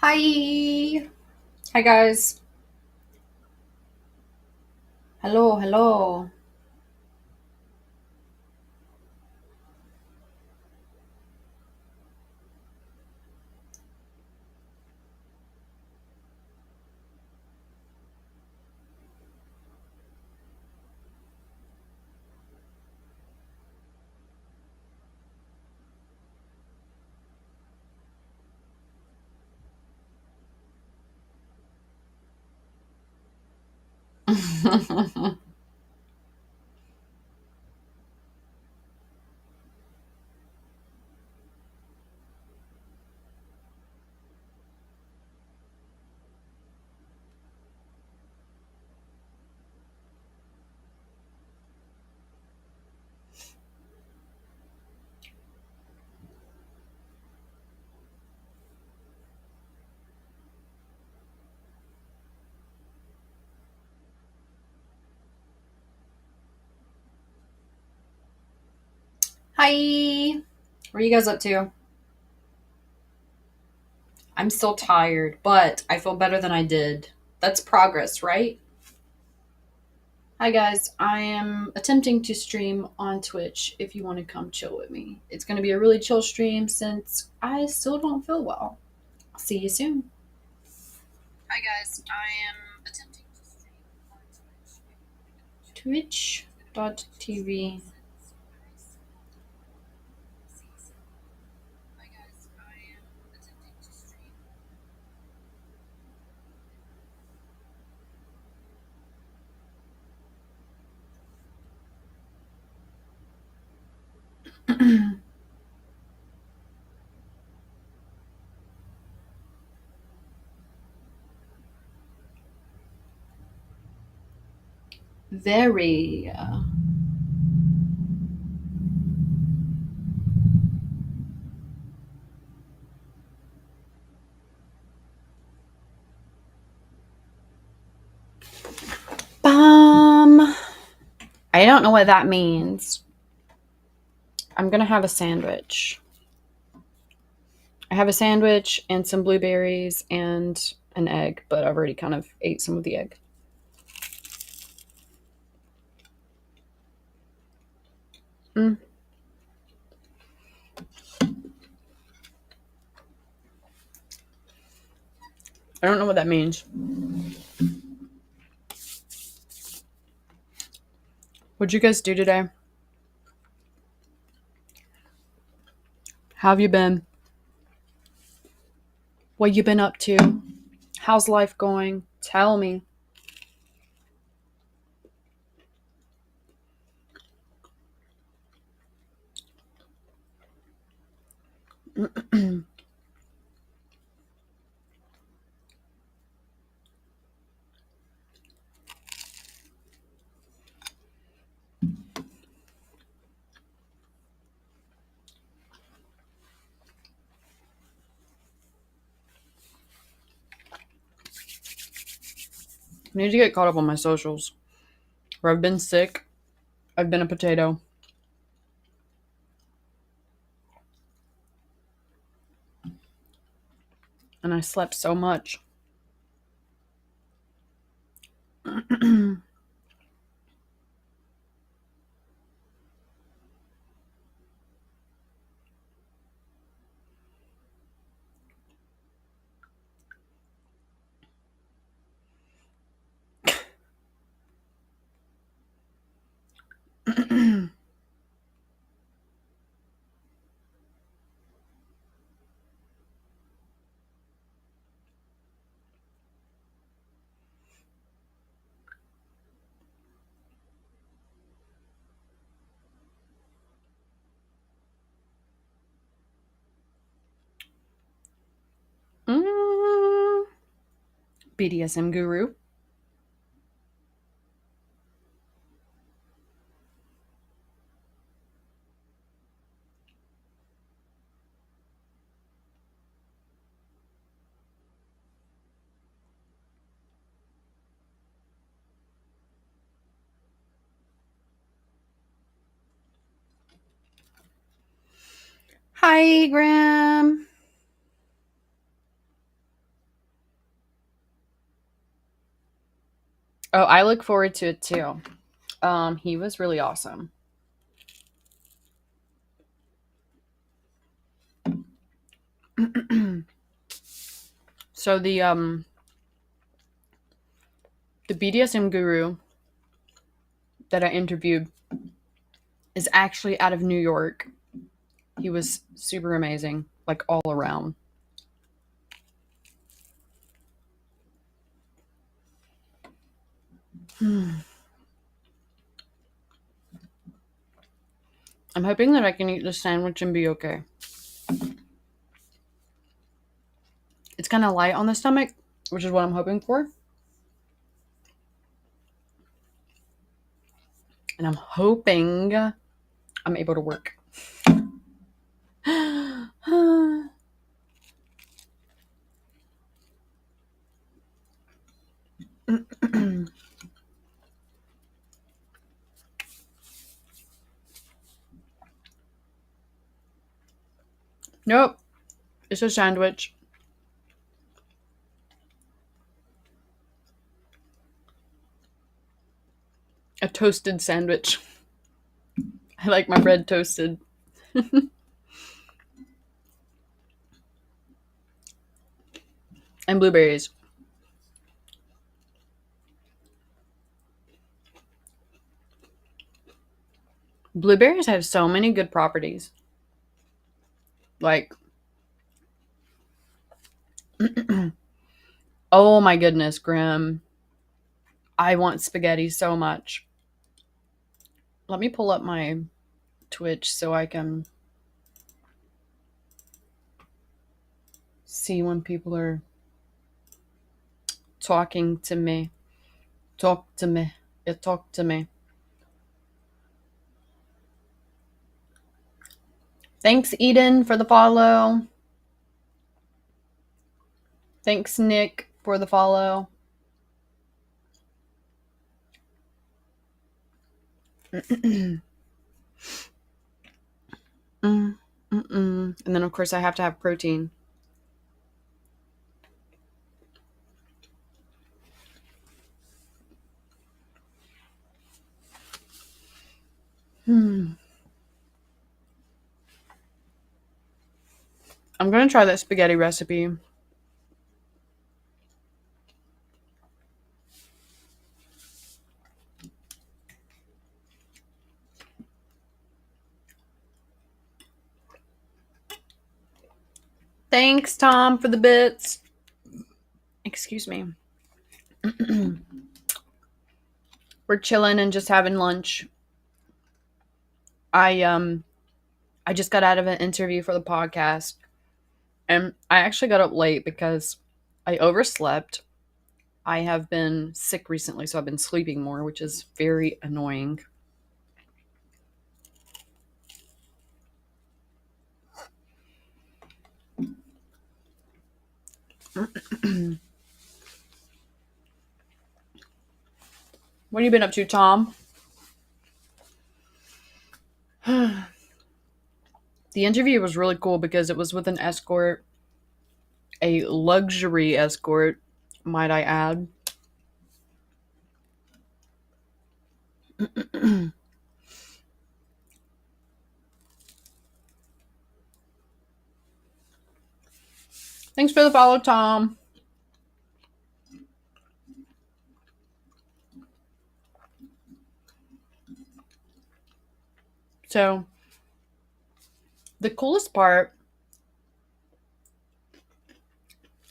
Hi. Hi, guys. Hello, hello. Hi. What are you guys up to? I'm still tired, but I feel better than I did. That's progress, right? Hi, guys. I am attempting to stream on Twitch if you want to come chill with me. It's going to be a really chill stream since I still don't feel well. I'll see you soon. Hi, guys. I am attempting to stream on Twitch.tv. Very. Bum. I don't know what that means. I'm gonna have a sandwich. I have a sandwich and some blueberries and an egg, but I've already kind of ate some of the egg. Mm. I don't know what that means. What'd you guys do today? How have you been? What you been up to? How's life going? Tell me. I need to get caught up on my socials. Where I've been sick. I've been a potato. And I slept so much. Mm. BDSM guru. Hi, Graham. Oh, I look forward to it too. He was really awesome. So the BDSM guru that I interviewed is actually out of New York. He was super amazing, like all around. I'm hoping that I can eat this sandwich and be okay. It's kind of light on the stomach, which is what I'm hoping for. And I'm hoping I'm able to work. Nope, it's a sandwich. A toasted sandwich. I like my bread toasted. And blueberries. Blueberries have so many good properties. Like, oh my goodness, Grim. I want spaghetti so much. Let me pull up my Twitch so I can see when people are talking to me. Talk to me. Yeah, talk to me. Thanks, Eden, for the follow. Thanks, Nick, for the follow. And then, of course, I have to have protein. I'm going to try that spaghetti recipe. Thanks, Tom, for the bits. Excuse me. We're chilling and just having lunch. I just got out of an interview for the podcast, and I actually got up late because I overslept. I have been sick recently, so I've been sleeping more, which is very annoying. What have you been up to, Tom? The interview was really cool because it was with an escort, a luxury escort, might I add. Thanks for the follow, Tom. So, the coolest part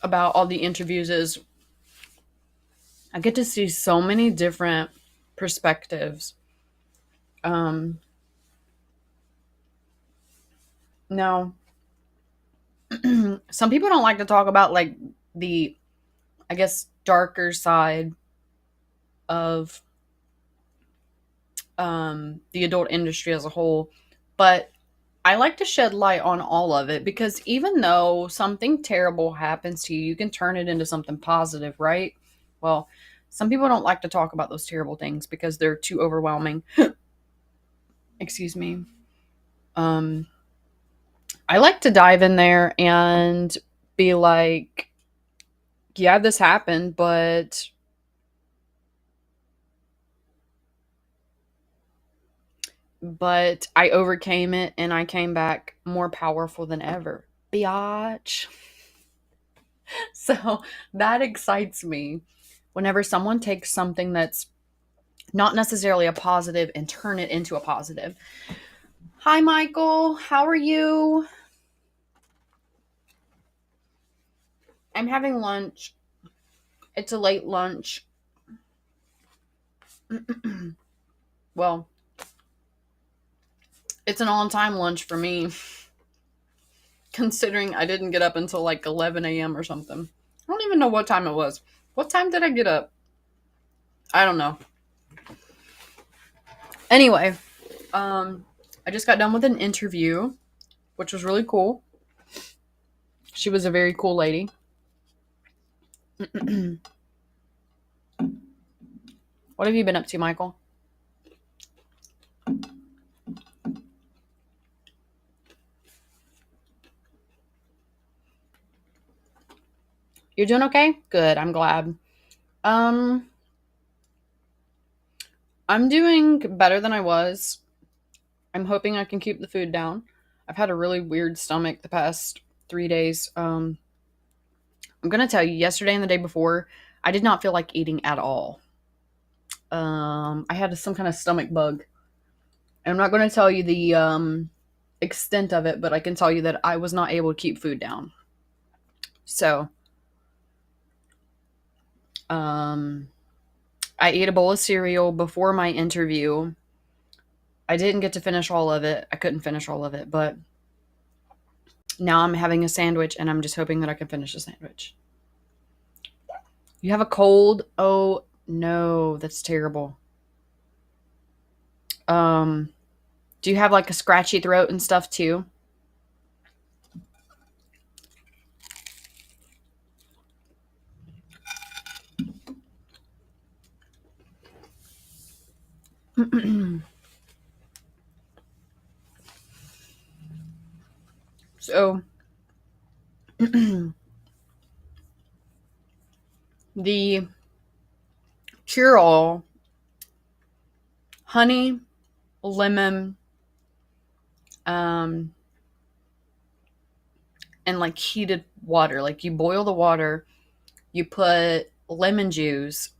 about all the interviews is I get to see so many different perspectives. Now, some people don't like to talk about like the, I guess, darker side of the adult industry as a whole, but I like to shed light on all of it because even though something terrible happens to you, you can turn it into something positive, right? Well, some people don't like to talk about those terrible things because they're too overwhelming. Excuse me. I like to dive in there and be like, yeah, this happened, but but I overcame it and I came back more powerful than ever. Biatch. So that excites me whenever someone takes something that's not necessarily a positive and turn it into a positive. Hi, Michael. How are you? I'm having lunch. It's a late lunch. Well, it's an on-time lunch for me, considering I didn't get up until like 11 a.m. or something. I don't even know what time it was. What time did I get up? I don't know. Anyway, I just got done with an interview, which was really cool. She was a very cool lady. What have you been up to, Michael? You're doing okay? Good. I'm glad. I'm doing better than I was. I'm hoping I can keep the food down. I've had a really weird stomach the past 3 days. I'm gonna tell you, yesterday and the day before, I did not feel like eating at all. I had some kind of stomach bug. And I'm not going to tell you the extent of it, but I can tell you that I was not able to keep food down. So, I ate a bowl of cereal before my interview. I didn't get to finish all of it. I couldn't finish all of it, but now I'm having a sandwich and I'm just hoping that I can finish the sandwich. You have a cold? Oh, no, that's terrible. Do you have like a scratchy throat and stuff too? So, the cure-all, honey, lemon, and like heated water. Like you boil the water, you put lemon juice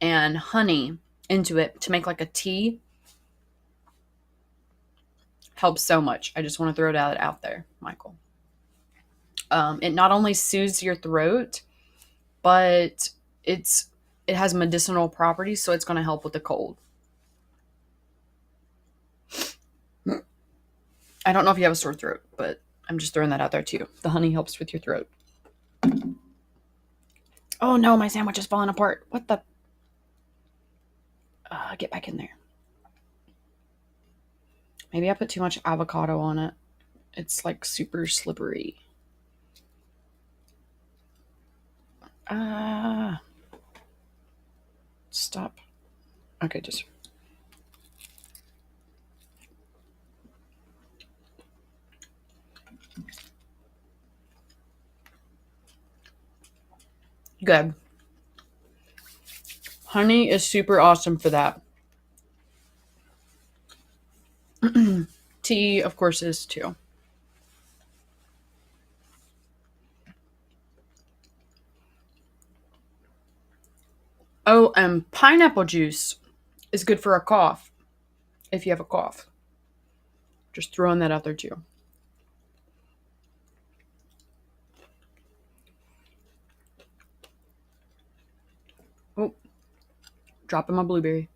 and honey into it to make like a tea. Helps so much. I just want to throw that out there, Michael. It not only soothes your throat, but it has medicinal properties, so it's going to help with the cold. I don't know if you have a sore throat, but I'm just throwing that out there too. The honey helps with your throat. Oh no, my sandwich is falling apart. What the? Get back in there. Maybe I put too much avocado on it. It's like super slippery. Stop. Okay, just. Good. Honey is super awesome for that. Tea, of course, is too. Oh, and pineapple juice is good for a cough. If you have a cough. Just throwing that out there too. Oh, dropping my blueberry.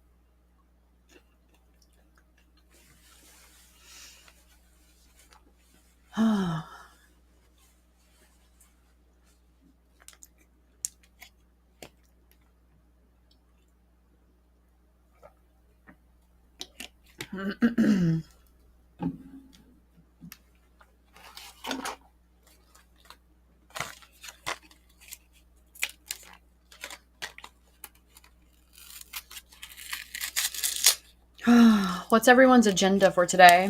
What's everyone's agenda for today?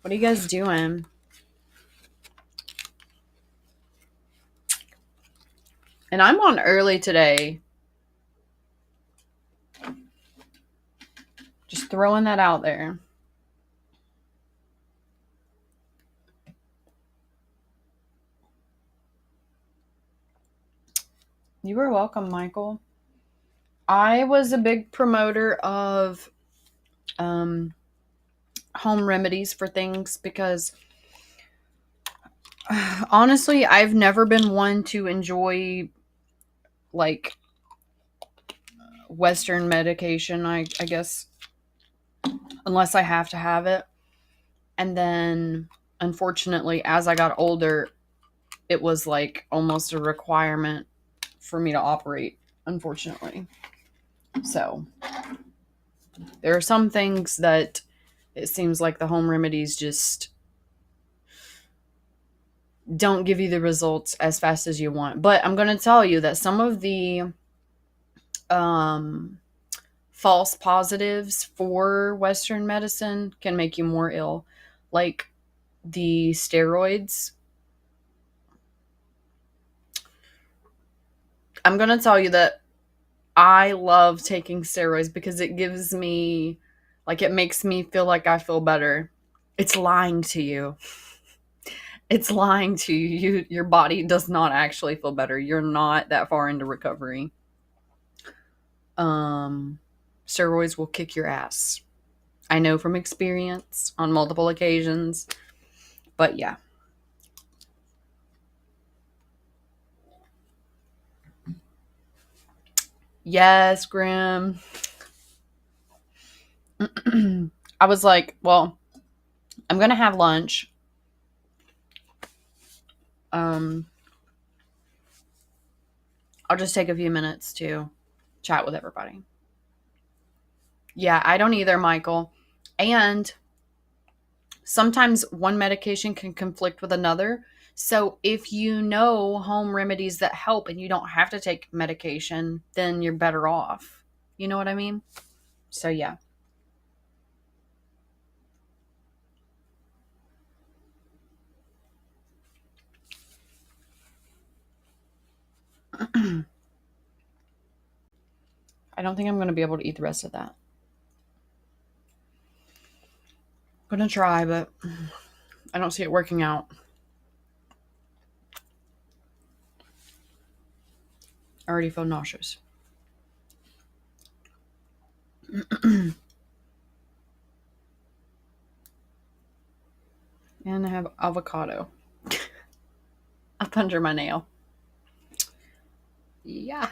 What are you guys doing? And I'm on early today. Just throwing that out there. You are welcome, Michael. I was a big promoter of home remedies for things because honestly, I've never been one to enjoy like Western medication, I guess, unless I have to have it. And then, unfortunately, as I got older, it was like almost a requirement for me to operate, unfortunately. So, there are some things that it seems like the home remedies just don't give you the results as fast as you want. But I'm going to tell you that some of the um, false positives for Western medicine can make you more ill. Like the steroids. I'm going to tell you that I love taking steroids because it gives me, like, it makes me feel like I feel better. It's lying to you. It's lying to you. Your body does not actually feel better. You're not that far into recovery. Steroids will kick your ass. I know from experience on multiple occasions, but yeah. Yes, Grim. I was like, well, I'm going to have lunch. I'll just take a few minutes to chat with everybody. Yeah, I don't either, Michael. And sometimes one medication can conflict with another. So if you know home remedies that help and you don't have to take medication, then you're better off. You know what I mean? So yeah. I don't think I'm going to be able to eat the rest of that. I'm going to try, but I don't see it working out. I already feel nauseous. And I have avocado up under my nail. Yeah.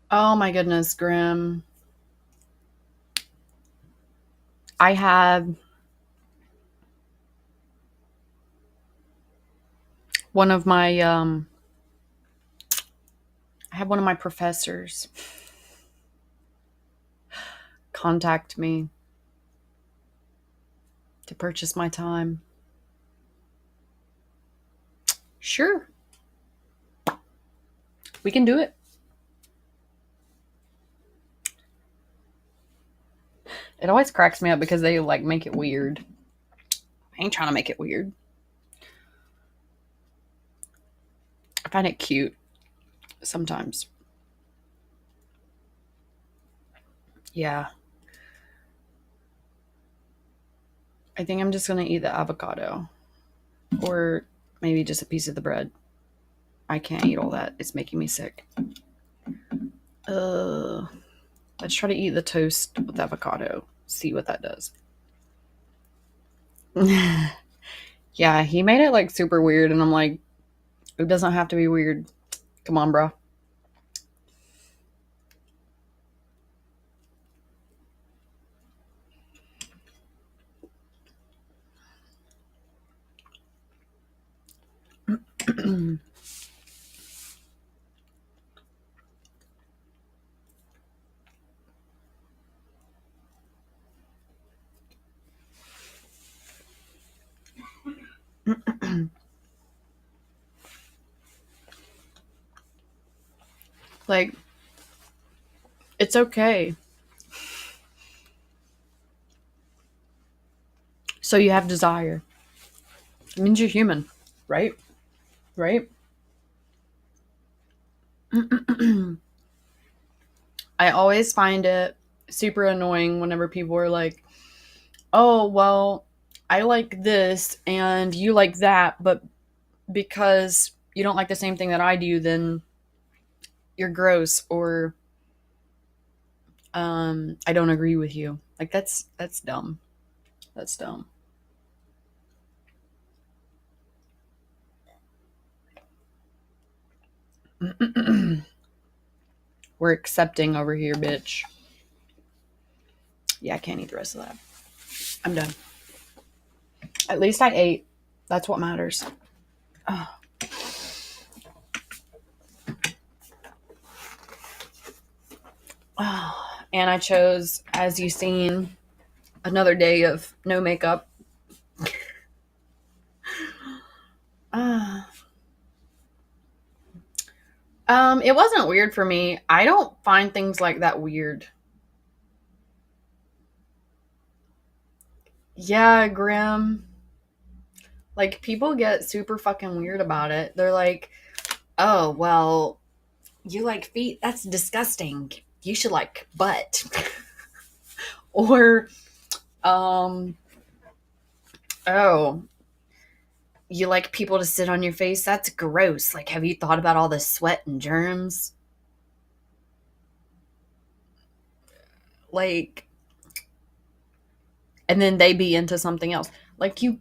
Oh my goodness, Grim. I have one of my I had one of my professors contact me to purchase my time. Sure. We can do it. It always cracks me up because they like make it weird. I ain't trying to make it weird. I find it cute sometimes. Yeah. I think I'm just going to eat the avocado or maybe just a piece of the bread. I can't eat all that. It's making me sick. Let's try to eat the toast with avocado. See what that does. Yeah, he made it like super weird, and I'm like, it doesn't have to be weird. Come on, bro. Like, it's okay. So you have desire. It means you're human, right? Right? I always find it super annoying whenever people are like, oh, well, I like this and you like that, but because you don't like the same thing that I do, then you're gross, or I don't agree with you. Like that's dumb. That's dumb. We're accepting over here, bitch. Yeah, I can't eat the rest of that. I'm done. At least I ate. That's what matters. Oh. Oh. And I chose, as you've seen, another day of no makeup. Ah. It wasn't weird for me. I don't find things like that weird. Yeah, Grim. Like, people get super fucking weird about it. They're like, oh, well, you like feet? That's disgusting. You should like butt. Or, um, oh, you like people to sit on your face? That's gross. Like, have you thought about all the sweat and germs? Like, and then they be into something else. Like, you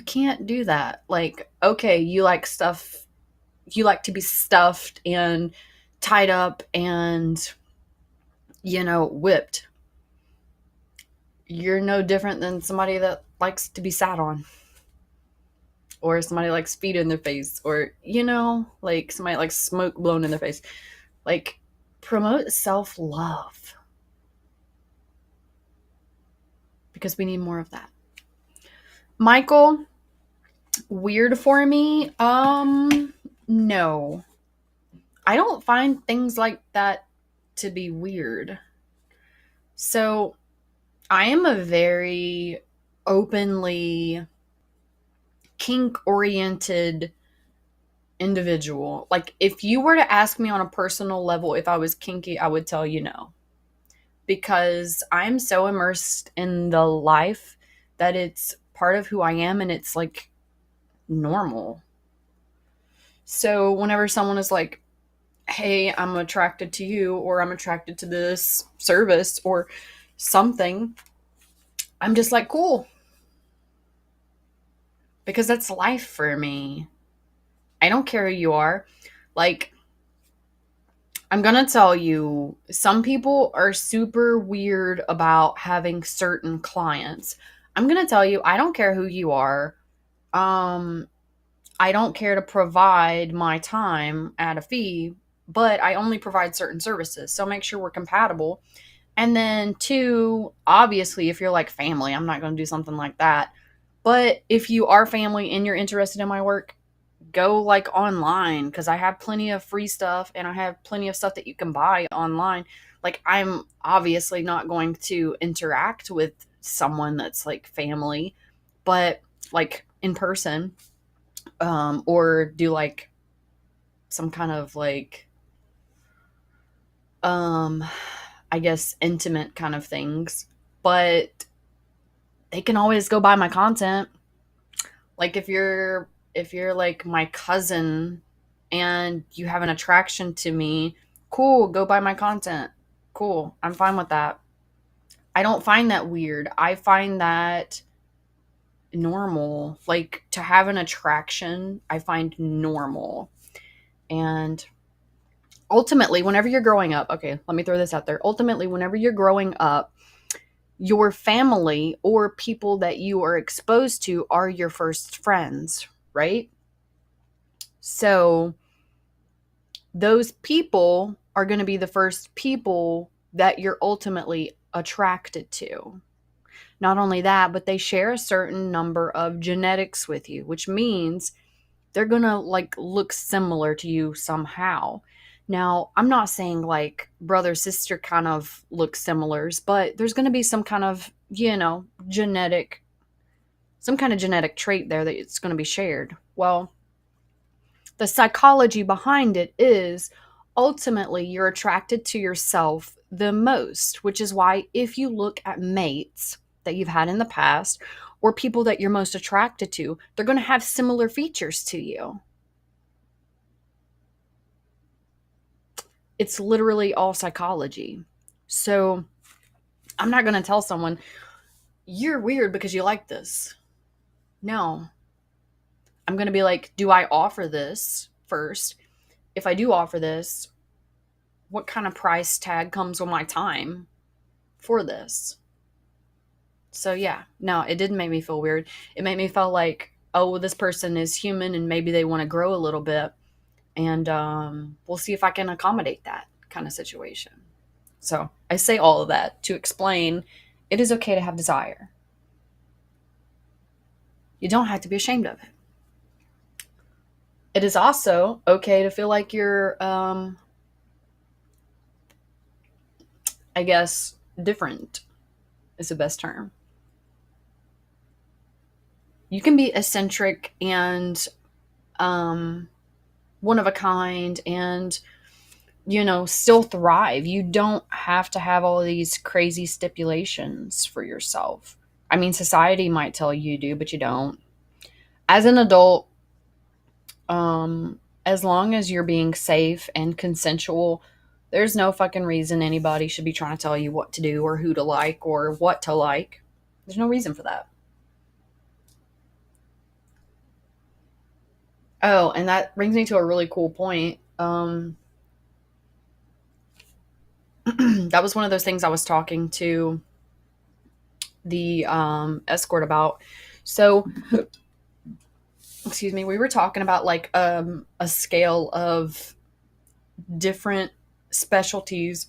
can't do that. Like, okay, you like stuff, you like to be stuffed and tied up and, whipped. You're no different than somebody that likes to be sat on, or somebody likes feet in their face, or, like somebody likes smoke blown in their face. Like, promote self-love, because we need more of that. Michael, weird for me? No. I don't find things like that to be weird. So, I am a very openly kink oriented individual. Like, if you were to ask me on a personal level if I was kinky, I would tell you no. Because I'm so immersed in the life that it's part of who I am, and it's like normal. So whenever someone is like, hey, I'm attracted to you, or I'm attracted to this service or something, I'm just like, cool. Because that's life for me. I don't care who you are. Like, I'm going to tell you, some people are super weird about having certain clients. I'm going to tell you, I don't care who you are. I don't care to provide my time at a fee, but I only provide certain services. So make sure we're compatible. And then two, obviously, if you're like family, I'm not going to do something like that. But if you are family and you're interested in my work, go like online, because I have plenty of free stuff and I have plenty of stuff that you can buy online. Like, I'm obviously not going to interact with someone that's like family, but like in person, or do like some kind of like, I guess, intimate kind of things. But they can always go buy my content. Like, if you're like my cousin and you have an attraction to me, cool, go buy my content. Cool. I'm fine with that. I don't find that weird. I find that normal. Like, to have an attraction, I find normal. And ultimately, whenever you're growing up, okay, let me throw this out there. Ultimately, whenever you're growing up, your family or people that you are exposed to are your first friends, right? So those people are going to be the first people that you're ultimately attracted to. Not only that, but they share a certain number of genetics with you, which means they're going to like look similar to you somehow. Now, I'm not saying like brother sister kind of look similars, but there's going to be some kind of, genetic some kind of genetic trait there that it's going to be shared. Well, the psychology behind it is ultimately you're attracted to yourself the most, which is why if you look at mates that you've had in the past or people that you're most attracted to, they're going to have similar features to you. It's literally all psychology. So I'm not going to tell someone, you're weird because you like this. No. I'm going to be like, do I offer this first? If I do offer this, what kind of price tag comes with my time for this? So yeah, no, it didn't make me feel weird. It made me feel like, oh, well, this person is human and maybe they want to grow a little bit. And we'll see if I can accommodate that kind of situation. So I say all of that to explain it is okay to have desire. You don't have to be ashamed of it. It is also okay to feel like you're, I guess, different is the best term. You can be eccentric and one of a kind and, still thrive. You don't have to have all these crazy stipulations for yourself. I mean, society might tell you do, but you don't. As an adult, as long as you're being safe and consensual, there's no fucking reason anybody should be trying to tell you what to do or who to like or what to like. There's no reason for that. Oh, and that brings me to a really cool point. That was one of those things I was talking to the escort about. So, excuse me, we were talking about like a scale of different specialties,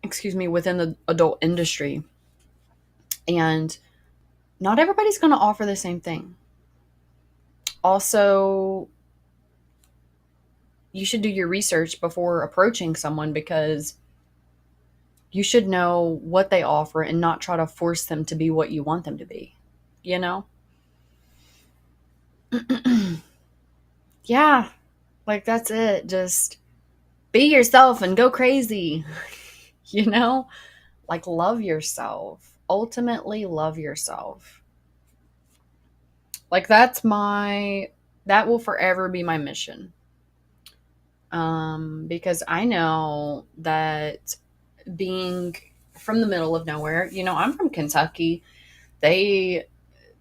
excuse me, within the adult industry. And not everybody's going to offer the same thing. Also, you should do your research before approaching someone because you should know what they offer and not try to force them to be what you want them to be, you know? Yeah, like that's it. Just be yourself and go crazy, you know? Like love yourself. Ultimately, love yourself. Like that will forever be my mission. Because I know that being from the middle of nowhere, I'm from Kentucky. They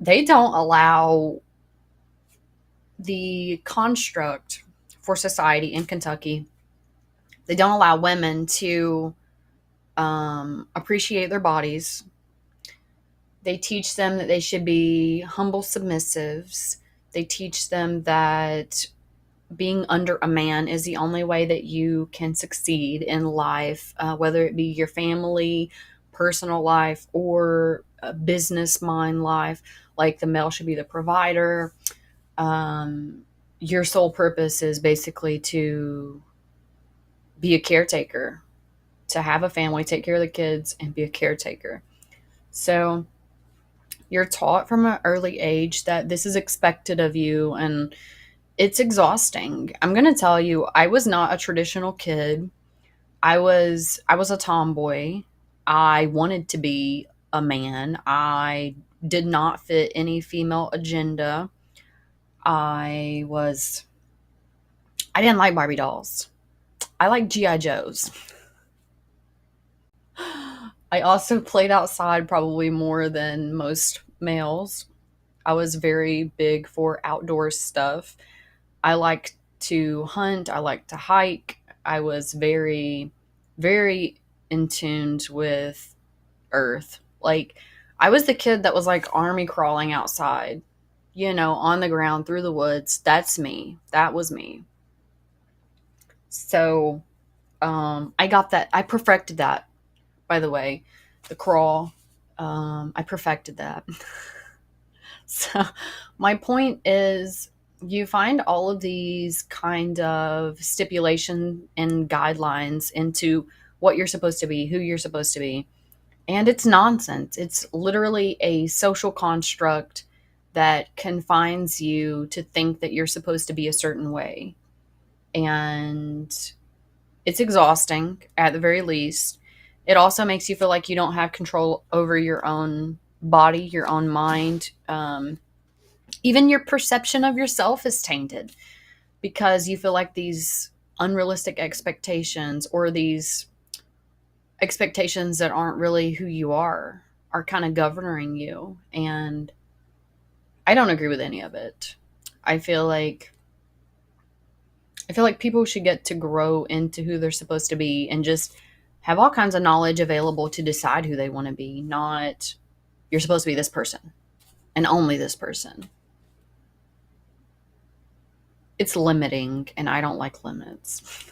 don't allow the construct for society in Kentucky. They don't allow women to appreciate their bodies. They teach them that they should be humble submissives. They teach them that being under a man is the only way that you can succeed in life, whether it be your family, personal life, or a business mind life. Like the male should be the provider. Your sole purpose is basically to be a caretaker, to have a family, take care of the kids, and be a caretaker. So you're taught from an early age that this is expected of you, and it's exhausting. I'm going to tell you, I was not a traditional kid. I was a tomboy. I wanted to be a man. I did not fit any female agenda. I didn't like Barbie dolls. I like GI Joes. I also played outside probably more than most males. I was very big for outdoor stuff. I like to hunt, I like to hike. I was very, very in tune with earth. Like, I was the kid that was like army crawling outside, on the ground through the woods. That's me. That was me. So, I got that. I perfected that, by the way. The crawl. I perfected that. So, my point is you find all of these kind of stipulation and guidelines into what you're supposed to be, who you're supposed to be. And it's nonsense. It's literally a social construct that confines you to think that you're supposed to be a certain way. And it's exhausting at the very least. It also makes you feel like you don't have control over your own body, your own mind. Even your perception of yourself is tainted because you feel like these unrealistic expectations, or these expectations that aren't really who you are kind of governing you. And I don't agree with any of it. I feel like people should get to grow into who they're supposed to be and just have all kinds of knowledge available to decide who they want to be, not you're supposed to be this person and only this person. It's limiting, and I don't like limits.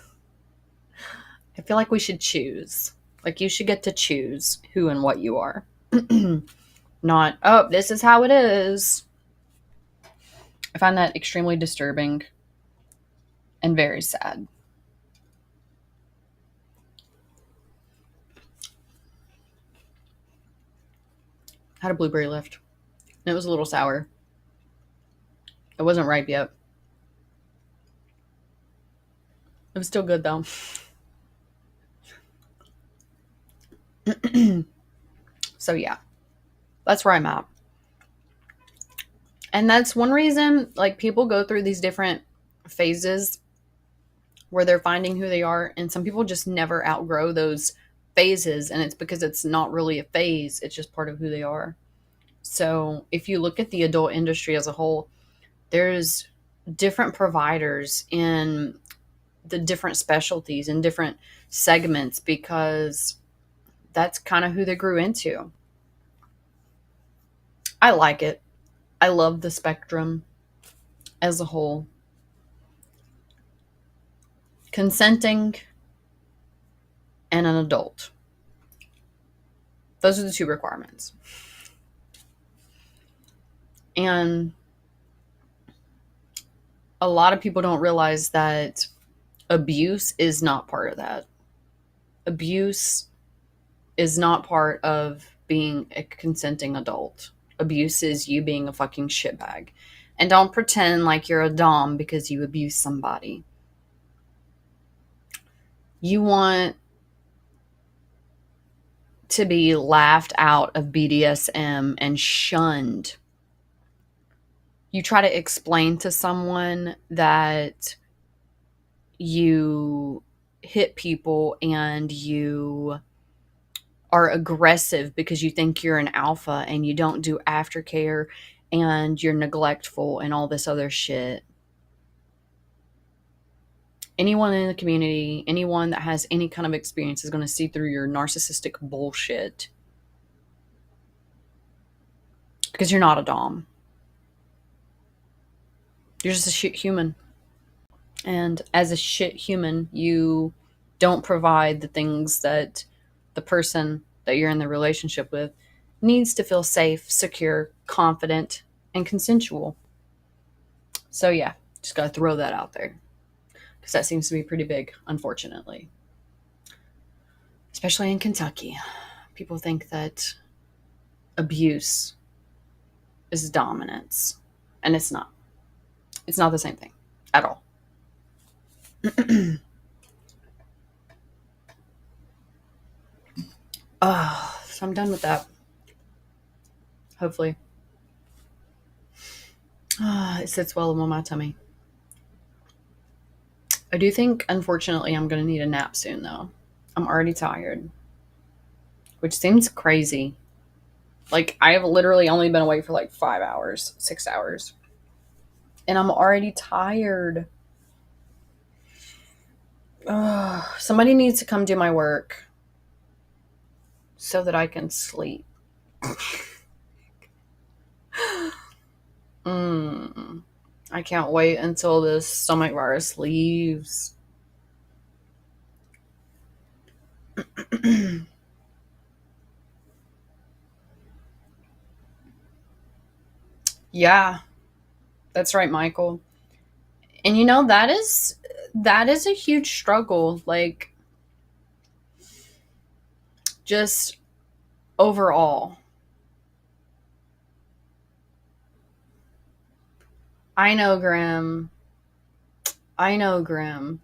I feel like we should choose. Like, you should get to choose who and what you are. Not, oh, this is how it is. I find that extremely disturbing and very sad. I had a blueberry lift, and it was a little sour. It wasn't ripe yet. It was still good, though. So, yeah, that's where I'm at. And that's one reason, like, people go through these different phases where they're finding who they are, and some people just never outgrow those phases, and it's because it's not really a phase, it's just part of who they are. So if you look at the adult industry as a whole, there's different providers in the different specialties and different segments because that's kind of who they grew into. I like it. I love the spectrum as a whole. Consenting and an adult. Those are the two requirements. And a lot of people don't realize that abuse is not part of that. Abuse is not part of being a consenting adult. Abuse is you being a fucking shitbag. And don't pretend like you're a dom because you abuse somebody. You want to be laughed out of BDSM and shunned. You try to explain to someone that you hit people and you are aggressive because you think you're an alpha and you don't do aftercare and you're neglectful and all this other shit. Anyone in the community, anyone that has any kind of experience is going to see through your narcissistic bullshit because you're not a dom. You're just a shit human. And as a shit human, you don't provide the things that the person that you're in the relationship with needs to feel safe, secure, confident, and consensual. So yeah, just gotta throw that out there because that seems to be pretty big, unfortunately. Especially in Kentucky. People think that abuse is dominance, and it's not. It's not the same thing at all. So I'm done with that. Hopefully. It sits well on my tummy. I do think, unfortunately, I'm going to need a nap soon, though. I'm already tired, which seems crazy. Like, I have literally only been awake for like 5 hours, 6 hours, and I'm already tired. Somebody needs to come do my work so that I can sleep. I can't wait until this stomach virus leaves. Yeah, that's right, Michael. And you know, that is a huge struggle. Like, just overall. I know, Grim. I know, Grim.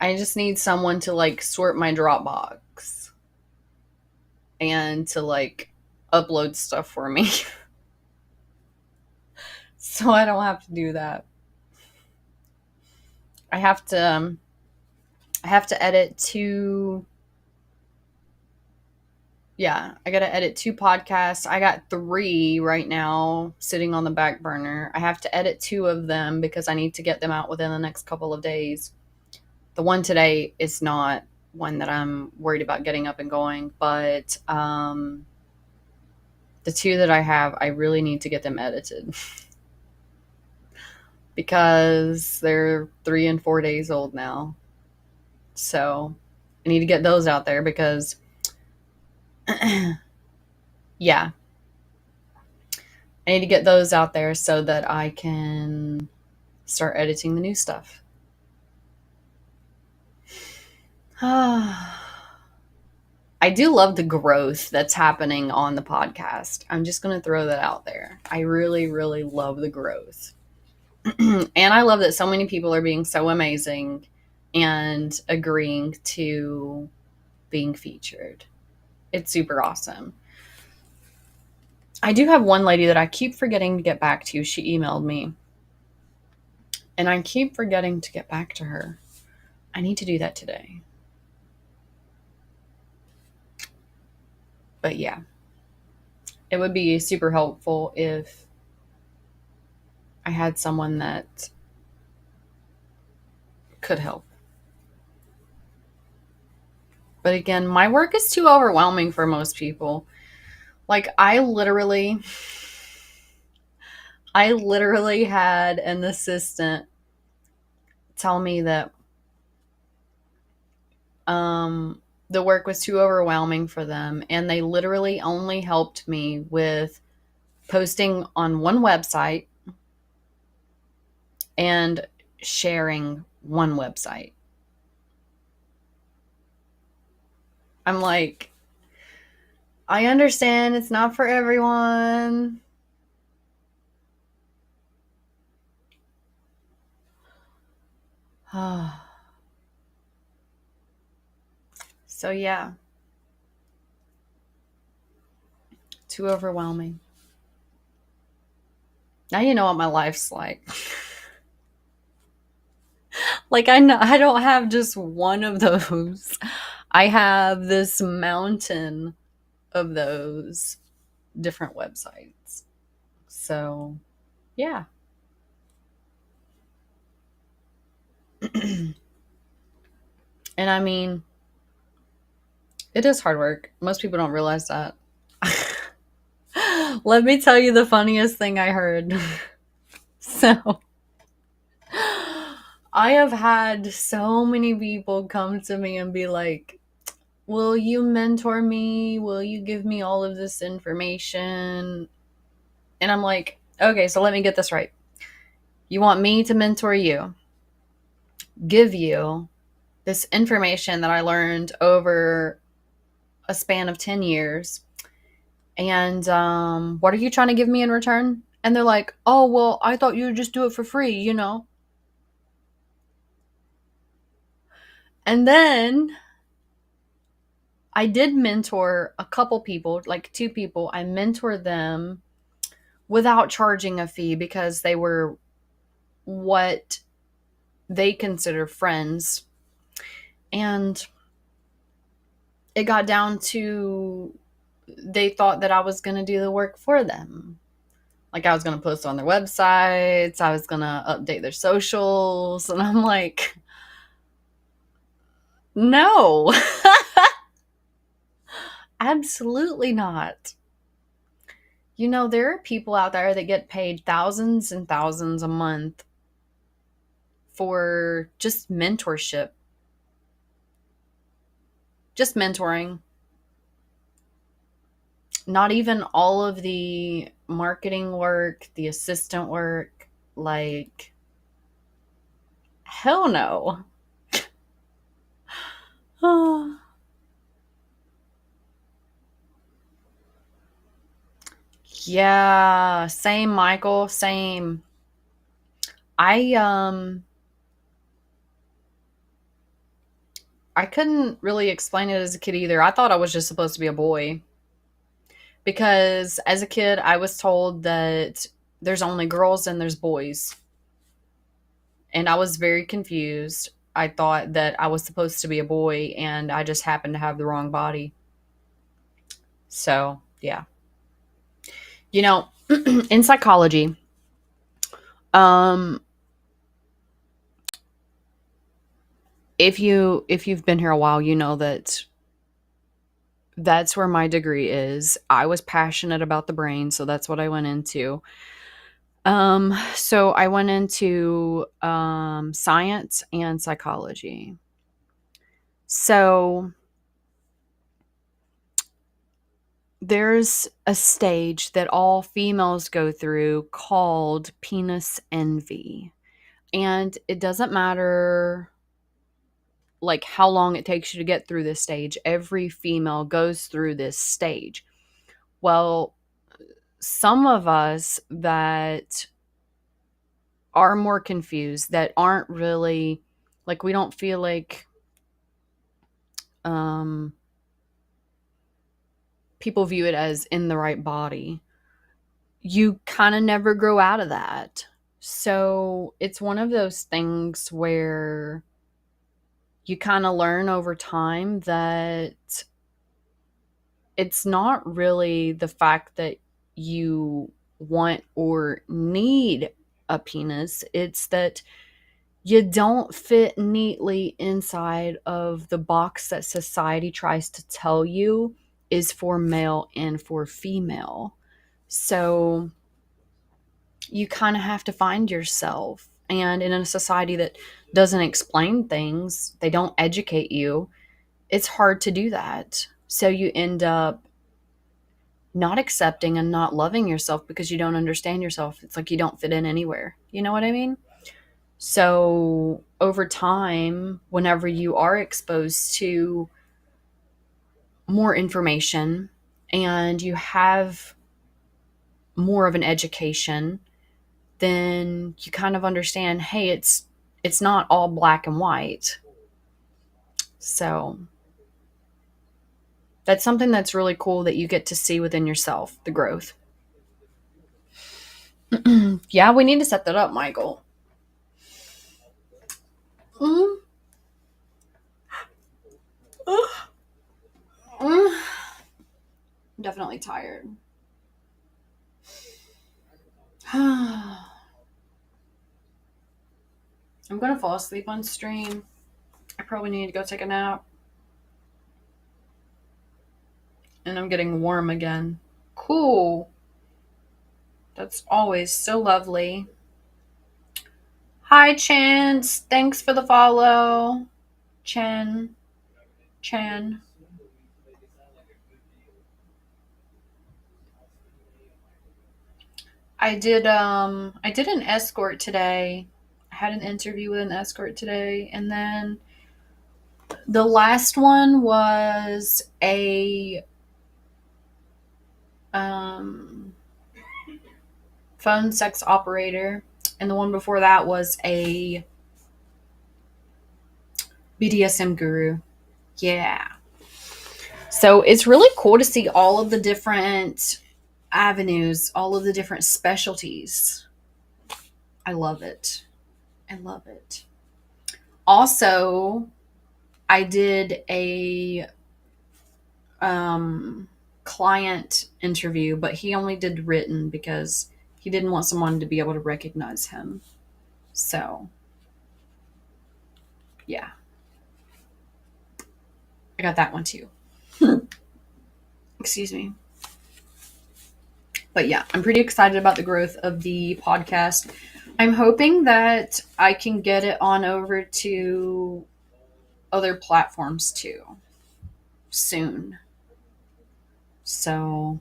I just need someone to like sort my Dropbox and to like upload stuff for me. So I don't have to do that. I have to edit two. Yeah, I got to edit two podcasts. I got three right now sitting on the back burner. I have to edit two of them because I need to get them out within the next couple of days. The one today is not one that I'm worried about getting up and going, but the two that I have, I really need to get them edited because they're 3 and 4 days old now. So I need to get those out there because, yeah, I need to get those out there so that I can start editing the new stuff. I do love the growth that's happening on the podcast. I'm just going to throw that out there. I really, really love the growth. And I love that so many people are being so amazing and agreeing to being featured. It's super awesome. I do have one lady that I keep forgetting to get back to. She emailed me, and I keep forgetting to get back to her. I need to do that today. But yeah, it would be super helpful if I had someone that could help. But again, my work is too overwhelming for most people. Like I literally had an assistant tell me that the work was too overwhelming for them, and they literally only helped me with posting on one website and sharing one website. I'm like, I understand it's not for everyone. So yeah, too overwhelming. Now you know what my life's like. Like I don't have just one of those. I have this mountain of those different websites. So, yeah. And I mean, it is hard work. Most people don't realize that. Let me tell you the funniest thing I heard. So, I have had so many people come to me and be like, will you mentor me? Will you give me all of this information? And I'm like, okay, so let me get this right. You want me to mentor you, give you this information that I learned over a span of 10 years. And what are you trying to give me in return? And they're like, oh, well, I thought you would just do it for free, you know? And then I did mentor a couple people, like two people. I mentored them without charging a fee because they were what they consider friends. And it got down to they thought that I was going to do the work for them. Like I was going to post on their websites, I was going to update their socials, and I'm like, no. Absolutely not. You know, there are people out there that get paid thousands and thousands a month for just mentorship. Just mentoring. Not even all of the marketing work, the assistant work. Like, hell no. Yeah, same, Michael, same. I um I couldn't really explain it as a kid either. I thought I was just supposed to be a boy because as a kid I was told that there's only girls and there's boys. And I was very confused. I thought that I was supposed to be a boy and I just happened to have the wrong body. So, yeah. You know, in psychology, um if you've been here a while, you know that that's where my degree is. I was passionate about the brain, so that's what I went into. So I went into science and psychology. So there's a stage that all females go through called penis envy. And it doesn't matter like how long it takes you to get through this stage. Every female goes through this stage. Well, some of us that are more confused, that aren't really like we don't feel like um people view it as in the right body, you kind of never grow out of that. So it's one of those things where you kind of learn over time that it's not really the fact that you want or need a penis, it's that you don't fit neatly inside of the box that society tries to tell you is for male and for female. So you kind of have to find yourself. And in a society that doesn't explain things, they don't educate you, it's hard to do that. So you end up not accepting and not loving yourself because you don't understand yourself. It's like you don't fit in anywhere. You know what I mean? So over time, whenever you are exposed to more information and you have more of an education, then you kind of understand, hey, it's not all black and white. So that's something that's really cool that you get to see within yourself, the growth. Yeah, we need to set that up, Michael. Mm, mm. I'm definitely tired. I'm gonna fall asleep on stream. I probably need to go take a nap. And I'm getting warm again. Cool. That's always so lovely. Hi, Chance. Thanks for the follow. Chan. Chan. I did an escort today. I had an interview with an escort today, and then the last one was a um phone sex operator, and the one before that was a BDSM guru. Yeah. So it's really cool to see all of the different avenues, all of the different specialties. I love it. I love it. Also, I did a um, client interview, but he only did written because he didn't want someone to be able to recognize him. So, yeah, I got that one too. Excuse me. But yeah, I'm pretty excited about the growth of the podcast. I'm hoping that I can get it on over to other platforms too soon. So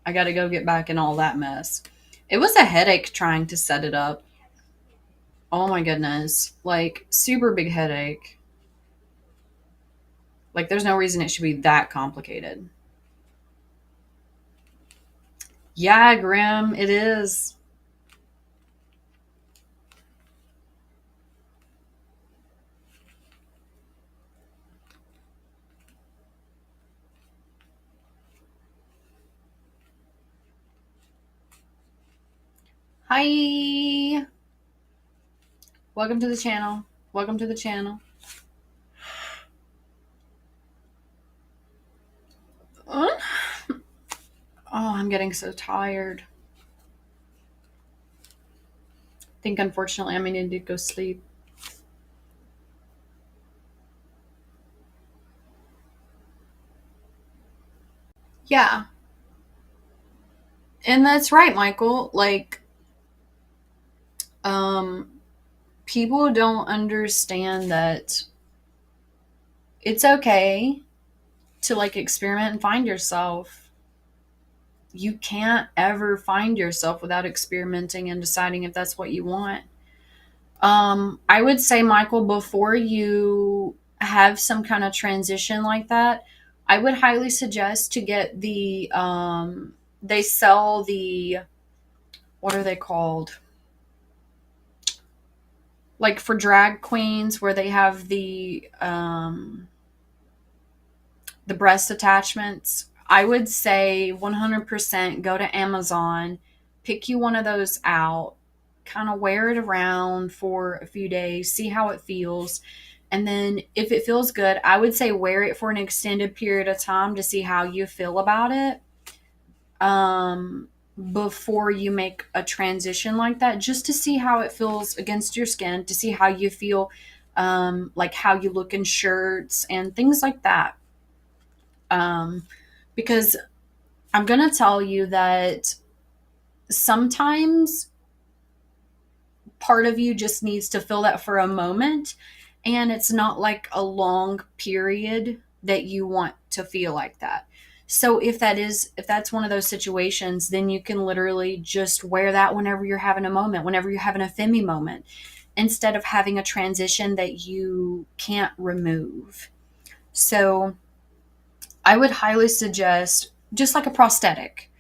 I got to go get back in all that mess. It was a headache trying to set it up. Oh my goodness. Like, super big headache. Like, there's no reason it should be that complicated. Yeah, Grim, it is. Hi. Welcome to the channel. Welcome to the channel. Oh, I'm getting so tired. I think unfortunately I'm gonna need to go sleep. Yeah. And that's right, Michael. Like, um, people don't understand that it's okay to like experiment and find yourself. You can't ever find yourself without experimenting and deciding if that's what you want. I would say, Michael, before you have some kind of transition like that, I would highly suggest to get they sell the, what are they called? Like for drag queens where they have the breast attachments. I would say 100% go to Amazon, pick you one of those out, kind of wear it around for a few days, see how it feels. And then if it feels good, I would say wear it for an extended period of time to see how you feel about it. Um, Before you make a transition like that, just to see how it feels against your skin, to see how you feel, like how you look in shirts and things like that. Um, because I'm going to tell you that sometimes part of you just needs to feel that for a moment. And it's not like a long period that you want to feel like that. So if that's one of those situations, then you can literally just wear that whenever you're having a moment, whenever you're having a Femi moment, instead of having a transition that you can't remove. So I would highly suggest, just like a prosthetic,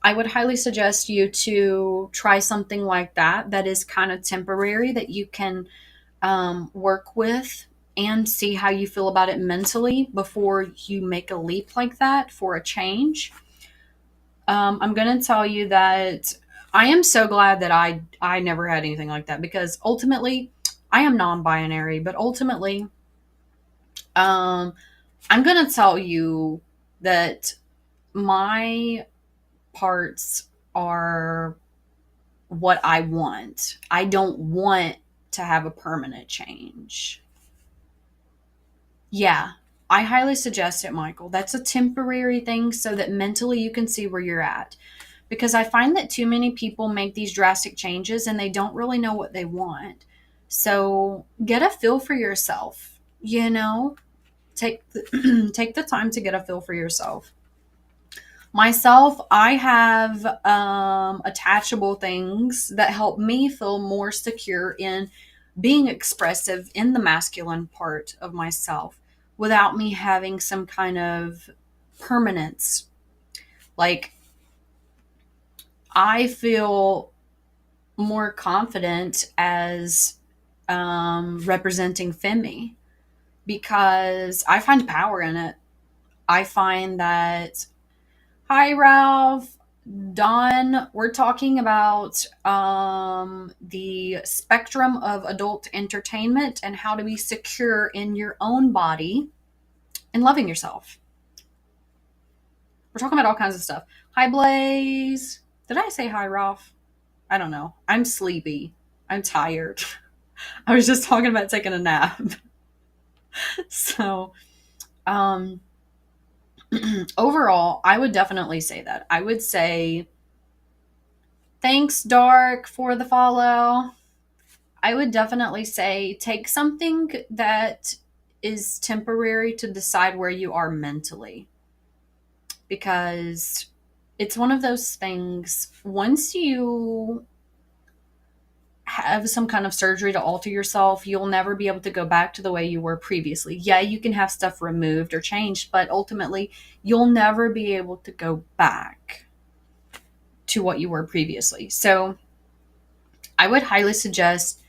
I would highly suggest you to try something like that that is kind of temporary that you can work with and see how you feel about it mentally before you make a leap like that for a change. I'm going to tell you that I am so glad that I never had anything like that, because ultimately I am non-binary, but ultimately um, I'm going to tell you that my parts are what I want. I don't want to have a permanent change. Yeah, I highly suggest it, Michael. That's a temporary thing so that mentally you can see where you're at. Because I find that too many people make these drastic changes and they don't really know what they want. So get a feel for yourself, you know? Take the time to get a feel for yourself. Myself, I have attachable things that help me feel more secure in being expressive in the masculine part of myself without me having some kind of permanence. Like, I feel more confident as representing Femi because I find power in it. I find that, hi, Ralph. Don, we're talking about the spectrum of adult entertainment and how to be secure in your own body and loving yourself. We're talking about all kinds of stuff. Hi, Blaze. Did I say hi, Ralph? I don't know. I'm sleepy. I'm tired. I was just talking about taking a nap. So, um, overall, I would definitely say that. I would say thanks, Dark, for the follow. I would definitely say take something that is temporary to decide where you are mentally, because it's one of those things. Once you have some kind of surgery to alter yourself, you'll never be able to go back to the way you were previously. Yeah, you can have stuff removed or changed, but ultimately, you'll never be able to go back. to what you were previously. So I would highly suggest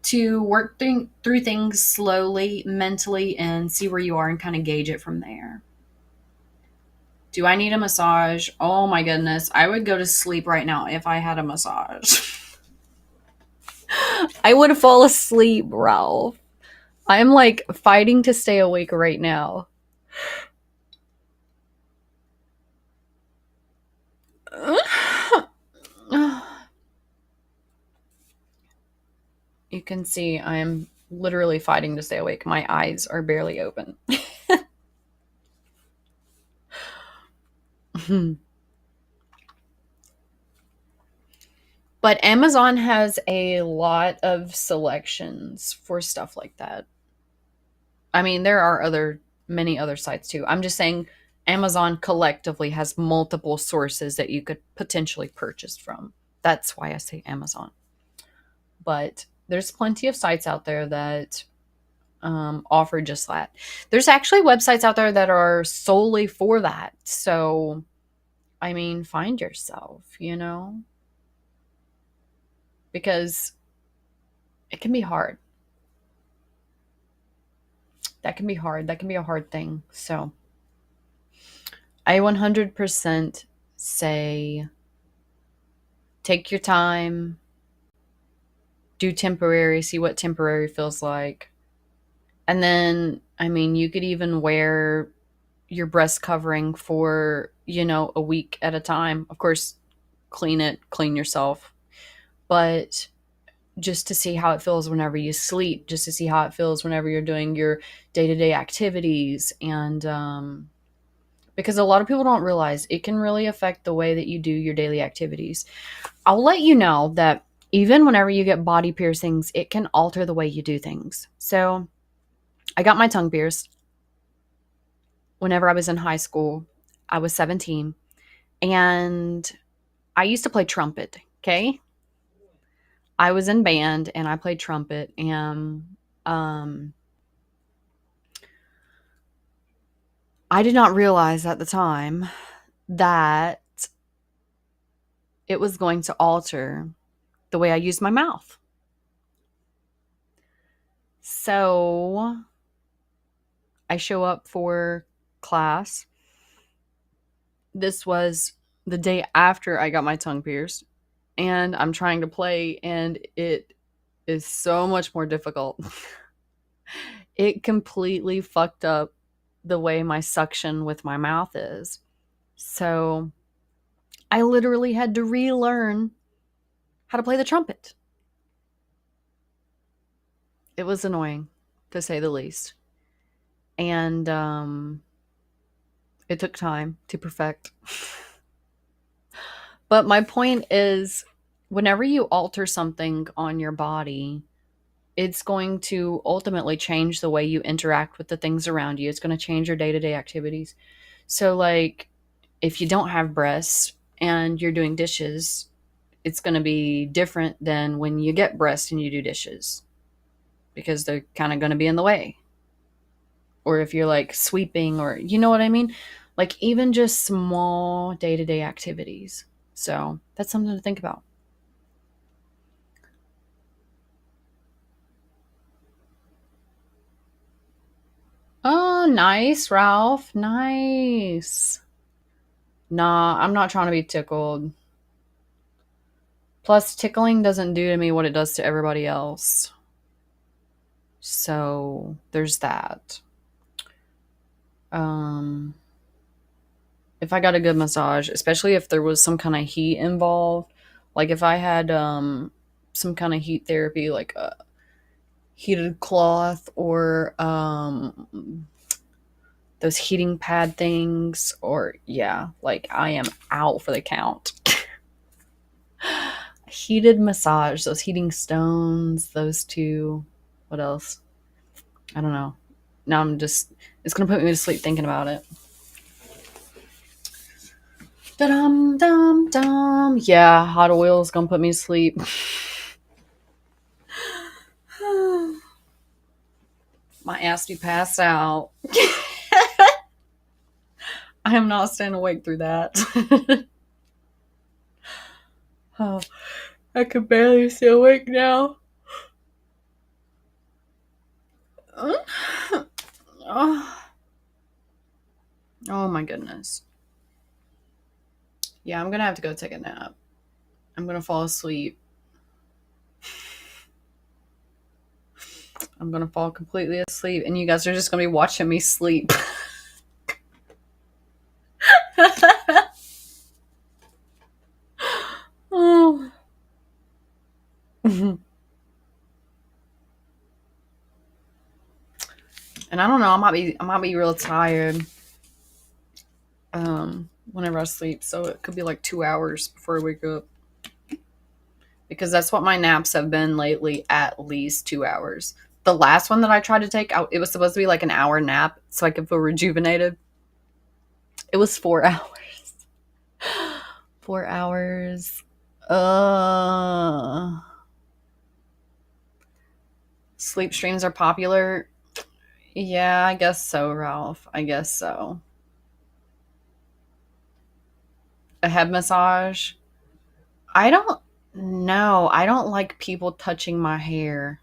to work through things slowly, mentally, and see where you are and kind of gauge it from there. Do I need a massage? Oh my goodness. I would go to sleep right now if I had a massage. I would fall asleep, Ralph. I'm like fighting to stay awake right now. You can see I am literally fighting to stay awake. My eyes are barely open. But Amazon has a lot of selections for stuff like that. I mean, there are many other sites too. I'm just saying Amazon collectively has multiple sources that you could potentially purchase from. That's why I say Amazon. But there's plenty of sites out there that offer just that. There's actually websites out there that are solely for that. So, I mean, find yourself, because it can be hard. That can be hard. That can be a hard thing. So, I 100% say take your time, do temporary, see what temporary feels like. And then, I mean, you could even wear your breast covering for, a week at a time. Of course, clean yourself. But just to see how it feels whenever you sleep, just to see how it feels whenever you're doing your day to day activities. And because a lot of people don't realize it can really affect the way that you do your daily activities. I'll let you know that even whenever you get body piercings, it can alter the way you do things. So I got my tongue pierced whenever I was in high school. I was 17 and I used to play trumpet. Okay. I was in band and I played trumpet, and I did not realize at the time that it was going to alter the way I used my mouth. So I show up for class. This was the day after I got my tongue pierced, and I'm trying to play, and it is so much more difficult. It completely fucked up the way my suction with my mouth is. So I literally had to relearn how to play the trumpet. It was annoying, to say the least. And it took time to perfect. But my point is, whenever you alter something on your body, it's going to ultimately change the way you interact with the things around you. It's going to change your day-to-day activities. So, like, if you don't have breasts and you're doing dishes, it's going to be different than when you get breasts and you do dishes, because they're kind of going to be in the way. Or if you're like sweeping, or you know what I mean? Like, even just small day-to-day activities. So that's something to think about. Oh, nice, Ralph. Nice. Nah, I'm not trying to be tickled. Plus, tickling doesn't do to me what it does to everybody else. So there's that. If I got a good massage, especially if there was some kind of heat involved, like if I had some kind of heat therapy, like a heated cloth, or those heating pad things, or yeah, like I am out for the count. Heated massage, those heating stones, those two. What else? I don't know. Now it's gonna put me to sleep thinking about it. Da-dum, dum, dum. Yeah, hot oil is gonna put me to sleep. My ass be passed out. I am not staying awake through that. Oh, I can barely stay awake now. Oh. Oh my goodness. Yeah, I'm gonna have to go take a nap. I'm gonna fall asleep. I'm gonna fall completely asleep, and you guys are just gonna be watching me sleep. Oh. And I don't know. I might be real tired. Whenever I sleep, so it could be like 2 hours before I wake up. Because that's what my naps have been lately, at least 2 hours. The last one that I tried to take, it was supposed to be like an hour nap so I could feel rejuvenated. It was 4 hours. 4 hours. Sleep streams are popular. Yeah, I guess so, Ralph. I guess so. A head massage. I don't know. I don't like people touching my hair.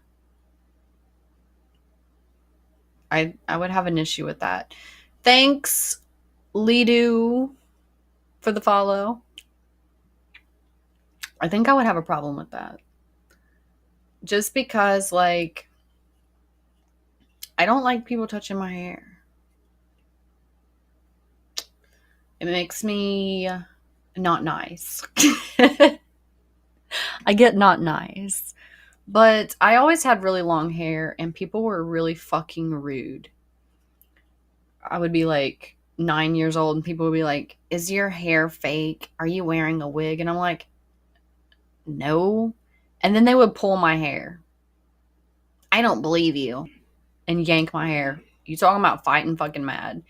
I would have an issue with that. Thanks, Lidu, for the follow. I think I would have a problem with that. Just because, like, I don't like people touching my hair. It makes me not nice. I get not nice. But I always had really long hair, and people were really fucking rude. I would be like 9 years old, and people would be like, "Is your hair fake? Are you wearing a wig?" And I'm like, "No." And then they would pull my hair. "I don't believe you," and yank my hair. You talking about fighting fucking mad.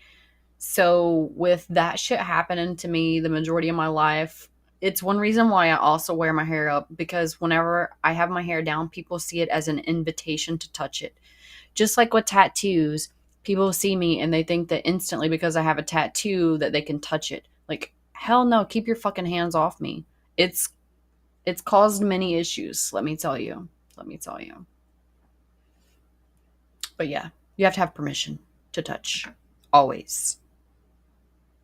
So with that shit happening to me the majority of my life, it's one reason why I also wear my hair up, because whenever I have my hair down, people see it as an invitation to touch it. Just like with tattoos, people see me and they think that instantly because I have a tattoo that they can touch it. Like, hell no, keep your fucking hands off me. It's caused many issues, let me tell you. Let me tell you. But yeah, you have to have permission to touch. Always.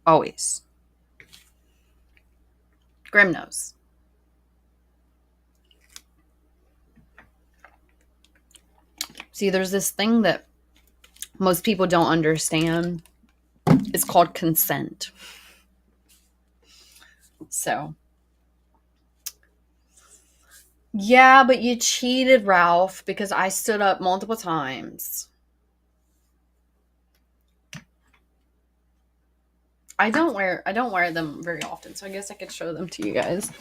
Always. Grim knows. See, there's this thing that most people don't understand. It's called consent. So, yeah, but you cheated, Ralph, because I stood up multiple times. I don't wear them very often, so I guess I could show them to you guys.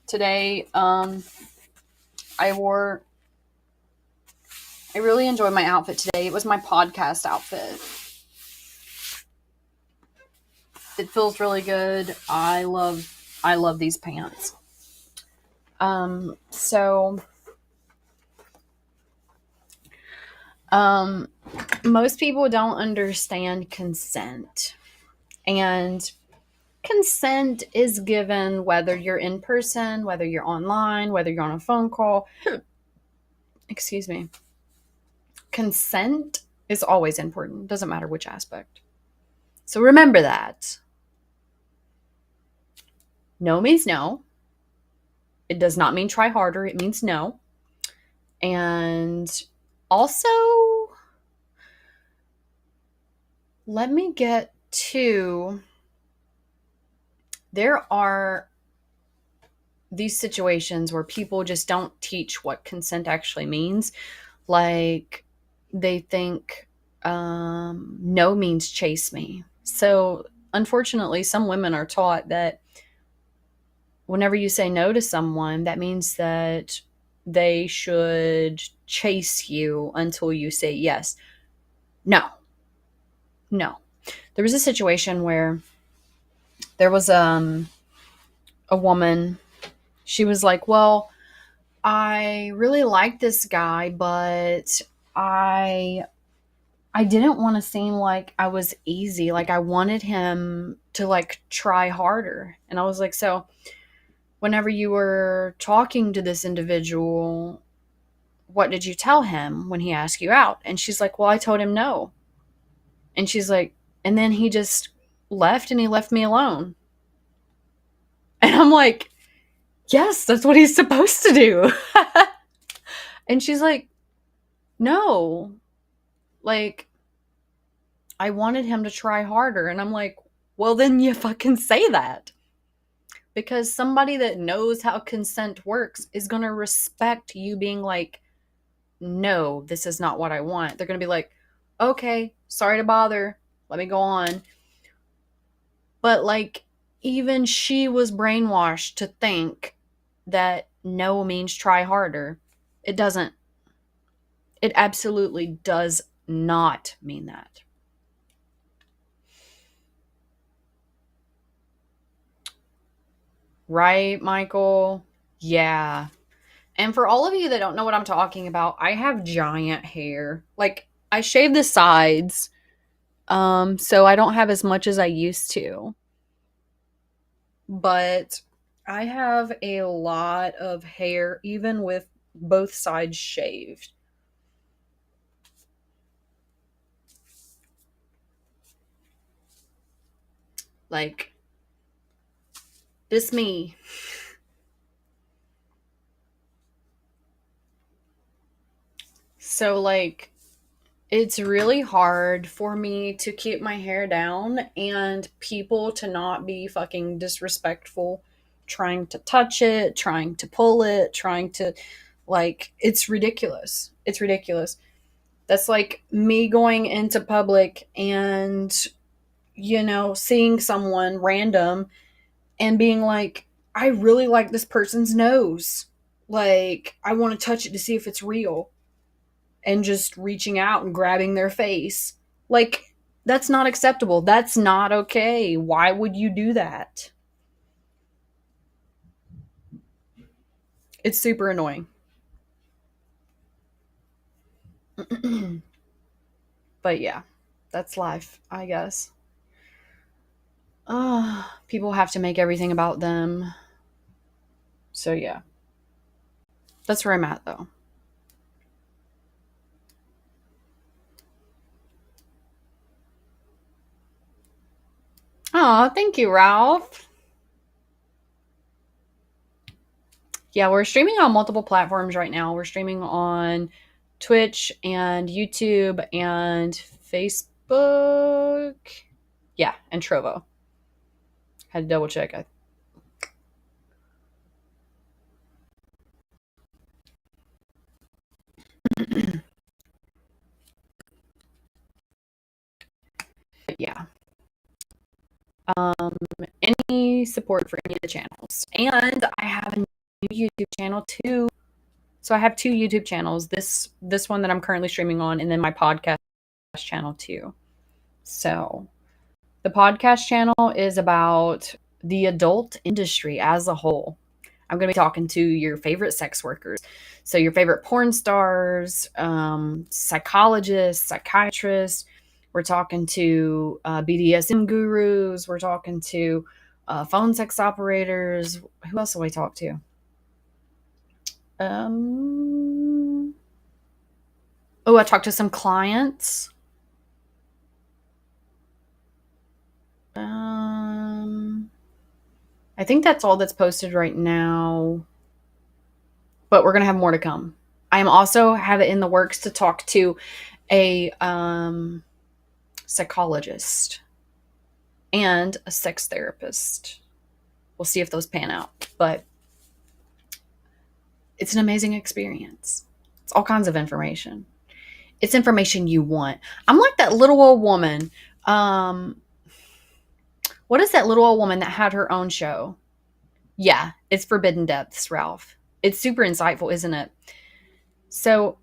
Today, I really enjoyed my outfit today. It was my podcast outfit. It feels really good. I love these pants. Most people don't understand consent. And consent is given whether you're in person, whether you're online, whether you're on a phone call. Excuse me. Consent is always important. Doesn't matter which aspect. So remember that. No means no. It does not mean try harder. It means no. And also, let me get to, there are these situations where people just don't teach what consent actually means. Like, they think no means chase me. So unfortunately, some women are taught that whenever you say no to someone, that means that they should chase you until you say yes. No. There was a situation where there was a woman. She was like, well, I really like this guy, but I I didn't want to seem like I was easy. Like I wanted him to like try harder. And I was like, so whenever you were talking to this individual, what did you tell him when he asked you out? And she's like, well, I told him no. And she's like, and then he just left and he left me alone. And I'm like, yes, that's what he's supposed to do. And she's like, no, like, I wanted him to try harder. And I'm like, well, then you fucking say that. Because somebody that knows how consent works is going to respect you being like, no, this is not what I want. They're going to be like, okay, sorry to bother. Let me go on. But like, even she was brainwashed to think that no means try harder. It doesn't. It absolutely does not mean that. Right, Michael? Yeah. And for all of you that don't know what I'm talking about, I have giant hair. Like, I shave the sides, so I don't have as much as I used to. But I have a lot of hair, even with both sides shaved. Like, this me. So, like, it's really hard for me to keep my hair down and people to not be fucking disrespectful, trying to touch it, trying to pull it, trying to, like, it's ridiculous. It's ridiculous. That's like me going into public and, seeing someone random and being like, I really like this person's nose. Like, I want to touch it to see if it's real. And just reaching out and grabbing their face. Like, that's not acceptable. That's not okay. Why would you do that? It's super annoying. But yeah, that's life, I guess. People have to make everything about them. So yeah, that's where I'm at though. Oh, thank you, Ralph. Yeah, we're streaming on multiple platforms right now. We're streaming on Twitch and YouTube and Facebook. Yeah, and Trovo. Had to double check. But yeah. Any support for any of the channels. And I have a new YouTube channel too. So I have two YouTube channels. This one that I'm currently streaming on, and then my podcast channel too. So the podcast channel is about the adult industry as a whole. I'm going to be talking to your favorite sex workers. So your favorite porn stars, psychologists, psychiatrists. We're talking to BDSM gurus. We're talking to phone sex operators. Who else do I talk to? Oh, I talked to some clients. I think that's all that's posted right now. But we're going to have more to come. I am also have it in the works to talk to a psychologist and a sex therapist. We'll see if those pan out. But it's an amazing experience. It's all kinds of information. It's information you want. I'm like that little old woman. What is that little old woman that had her own show? Yeah, it's Forbidden Depths, Ralph. It's super insightful, isn't it? So,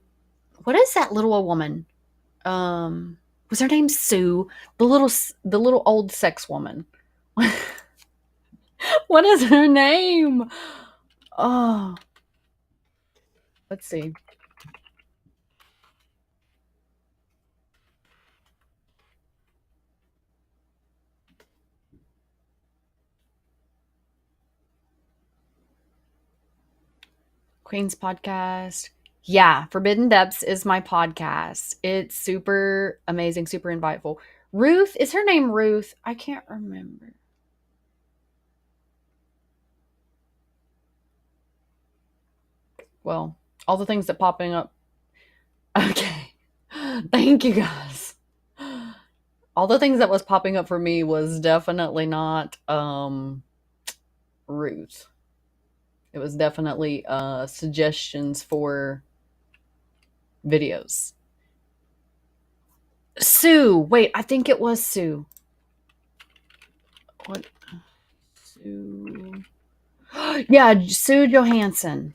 what is that little old woman? Was her name Sue? The little old sex woman. What is her name? Oh, let's see. Queen's podcast. Yeah, Forbidden Depths is my podcast. It's super amazing, super insightful. Ruth, is her name Ruth? I can't remember. Well, all the things that popping up. Okay. Thank you guys. All the things that was popping up for me was definitely not Ruth. It was definitely suggestions for videos. Sue. Wait, I think it was Sue. What? Sue. Yeah, Sue Johansson.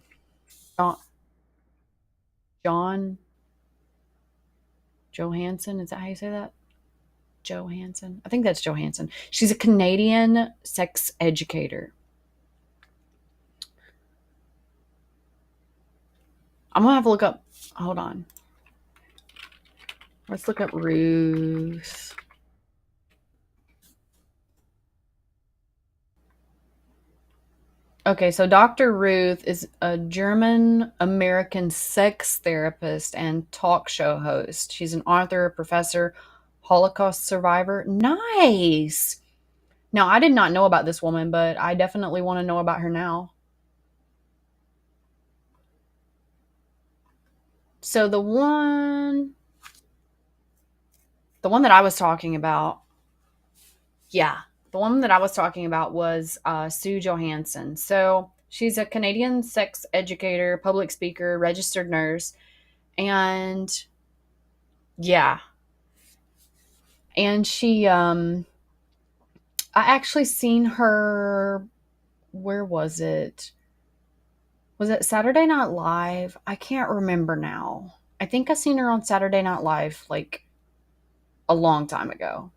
John Johansson. Is that how you say that? Johansson. I think that's Johansson. She's a Canadian sex educator. I'm gonna have to look up. Hold on. Let's look up Ruth. Okay, so Dr. Ruth is a German American sex therapist and talk show host. She's an author, professor, Holocaust survivor. Nice. Now, I did not know about this woman, but I definitely want to know about her now. So the one that I was talking about, yeah, the one that I was talking about was Sue Johansson. So she's a Canadian sex educator, public speaker, registered nurse, and yeah, and she I actually seen her. Where was it? Was it Saturday Night Live? I can't remember now. I think I seen her on Saturday Night Live like a long time ago.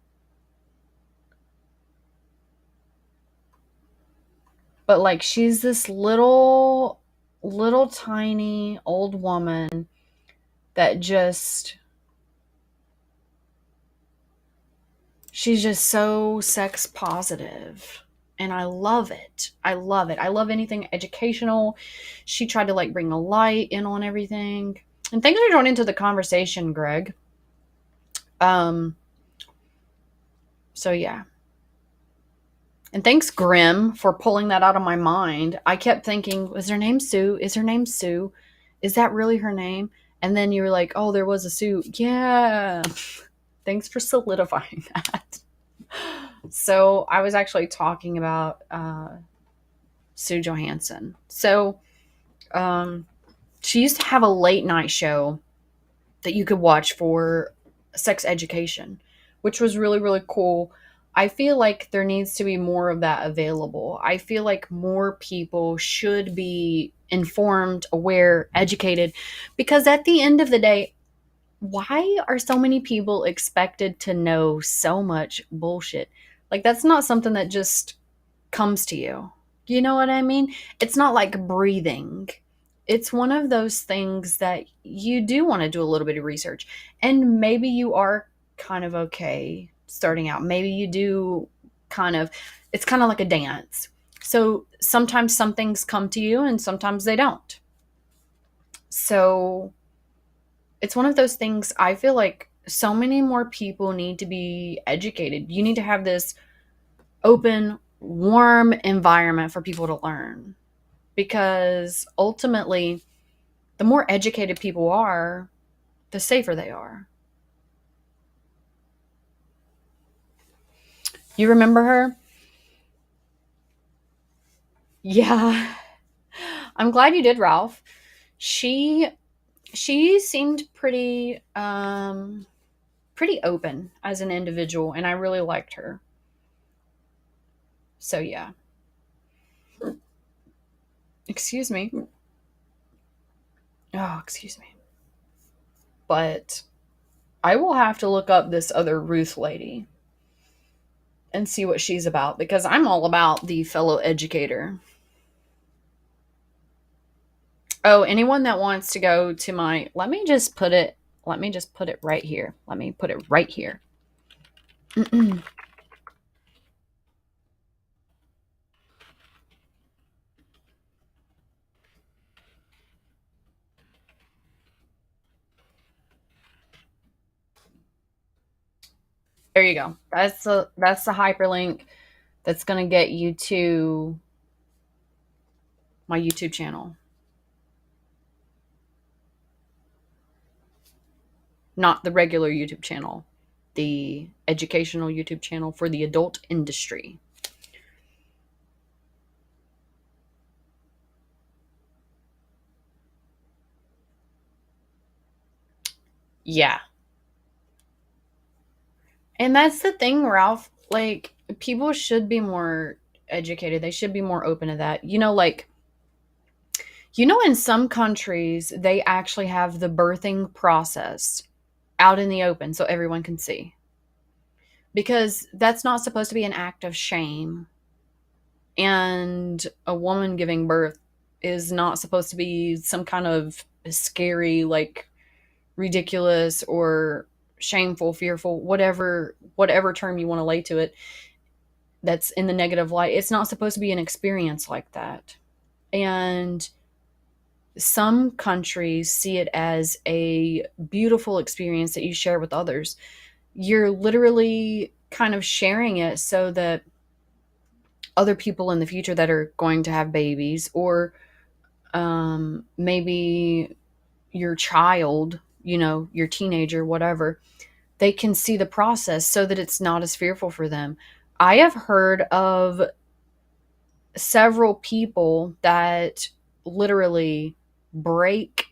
But like she's this little tiny old woman that just she's just so sex positive. And I love it. I love it. I love anything educational. She tried to like bring a light in on everything. And thanks for joining into the conversation, Greg. So yeah. And thanks, Grim, for pulling that out of my mind. I kept thinking, was her name Sue? Is her name Sue? Is that really her name? And then you were like, oh, there was a Sue. Yeah. Thanks for solidifying that. So I was actually talking about Sue Johansson. So she used to have a late night show that you could watch for sex education, which was really, really cool. I feel like there needs to be more of that available. I feel like more people should be informed, aware, educated, because at the end of the day, why are so many people expected to know so much bullshit? Like, that's not something that just comes to you. You know what I mean? It's not like breathing. It's one of those things that you do want to do a little bit of research. And maybe you are kind of okay starting out. Maybe you do it's kind of like a dance. So sometimes some things come to you and sometimes they don't. So it's one of those things. I feel like so many more people need to be educated. You need to have this open, warm environment for people to learn, because ultimately the more educated people are, the safer they are. You remember her? Yeah. I'm glad you did, Ralph. She seemed pretty pretty open as an individual, and I really liked her. So yeah. Excuse me. Oh, excuse me. But I will have to look up this other Ruth lady and see what she's about, because I'm all about the fellow educator. Oh, anyone that wants to go to my, let me just put it right here. Let me put it right here. There you go. That's the hyperlink that's going to get you to my YouTube channel. Not the regular YouTube channel, the educational YouTube channel for the adult industry. Yeah. And that's the thing, Ralph. Like, people should be more educated. They should be more open to that. In some countries, they actually have the birthing process out in the open so everyone can see. Because that's not supposed to be an act of shame. And a woman giving birth is not supposed to be some kind of scary, like, ridiculous or shameful, fearful, whatever term you want to lay to it, that's in the negative light. It's not supposed to be an experience like that. And some countries see it as a beautiful experience that you share with others. You're literally kind of sharing it so that other people in the future that are going to have babies, or maybe your child, your teenager, whatever, they can see the process so that it's not as fearful for them. I have heard of several people that literally break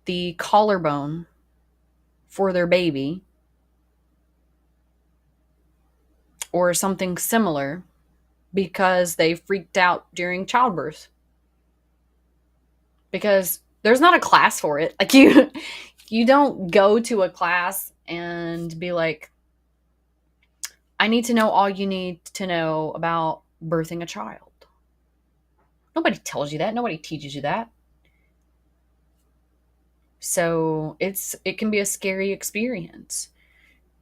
the collarbone for their baby or something similar because they freaked out during childbirth. Because there's not a class for it. Like, you don't go to a class and be like, I need to know all you need to know about birthing a child. Nobody tells you that. Nobody teaches you that. So it can be a scary experience.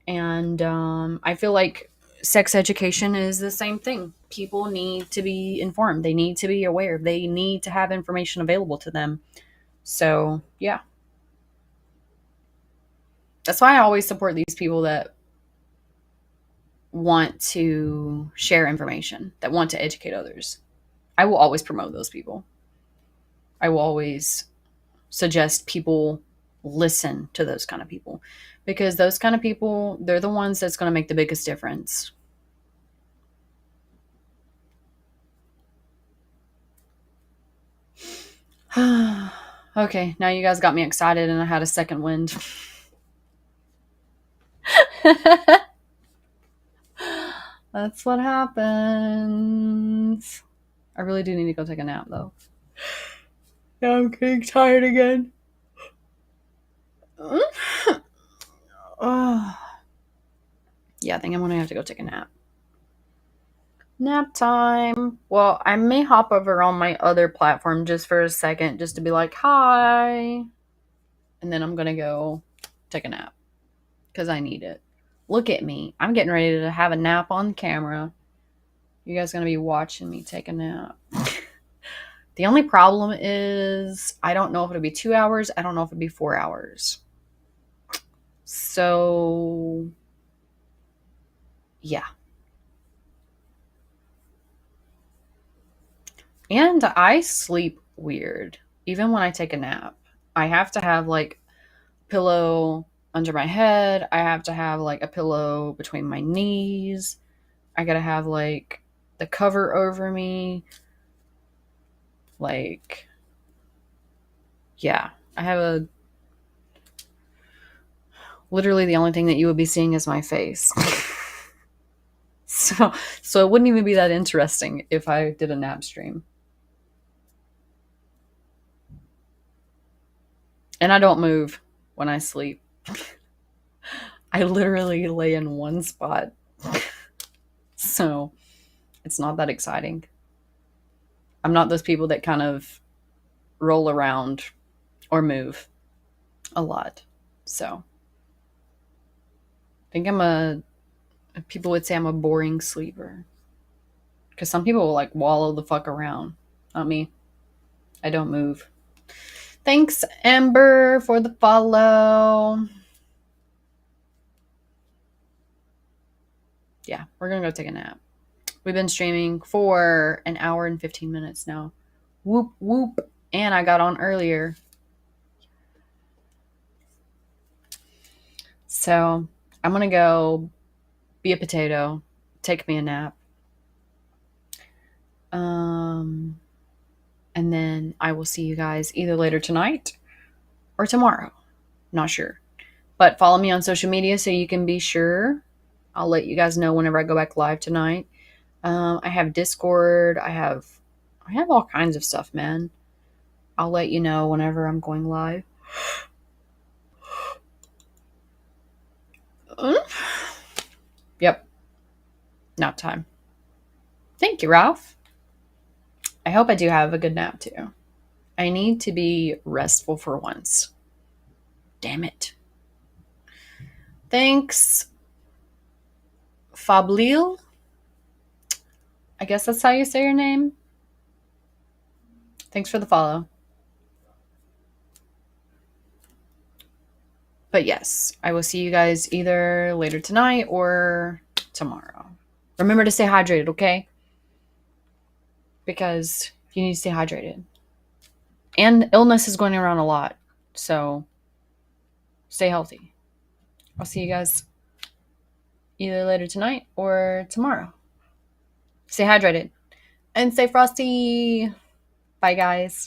And I feel like sex education is the same thing. People need to be informed. They need to be aware. They need to have information available to them. So, yeah. That's why I always support these people that want to share information, that want to educate others. I will always promote those people. I will always suggest people listen to those kind of people, because those kind of people, they're the ones that's going to make the biggest difference. Okay, now you guys got me excited and I had a second wind. That's what happens. I really do need to go take a nap, though. Now I'm getting tired again. Yeah, I think I'm going to have to go take a nap. Nap time. Well, I may hop over on my other platform just for a second, just to be like, hi. And then I'm going to go take a nap because I need it. Look at me. I'm getting ready to have a nap on camera. You guys going to be watching me take a nap. The only problem is I don't know if it'll be 2 hours. I don't know if it'll be 4 hours. So, yeah. And I sleep weird, even when I take a nap. I have to have, like, pillow under my head. I have to have, like, a pillow between my knees. I gotta have, like, the cover over me. Like, yeah. I have literally the only thing that you would be seeing is my face. So it wouldn't even be that interesting if I did a nap stream. And I don't move when I sleep. I literally lay in one spot. So it's not that exciting. I'm not those people that kind of roll around or move a lot. So I think people would say I'm a boring sleeper. Because some people will, like, wallow the fuck around. Not me. I don't move. Thanks, Amber, for the follow. yeah, we're going to go take a nap. We've been streaming for an hour and 15 minutes now. Whoop, whoop. And I got on earlier. So I'm going to go be a potato, take me a nap. And then I will see you guys either later tonight or tomorrow. Not sure. But follow me on social media so you can be sure. I'll let you guys know whenever I go back live tonight. I have Discord. I have all kinds of stuff, man. I'll let you know whenever I'm going live. Yep. Nap time. Thank you, Ralph. I hope I do have a good nap too. I need to be restful for once. Damn it. Thanks, Fablil. I guess that's how you say your name. Thanks for the follow. But yes, I will see you guys either later tonight or tomorrow. Remember to stay hydrated, okay? Because you need to stay hydrated. And illness is going around a lot. So stay healthy. I'll see you guys either later tonight or tomorrow. Stay hydrated and stay frosty. Bye, guys.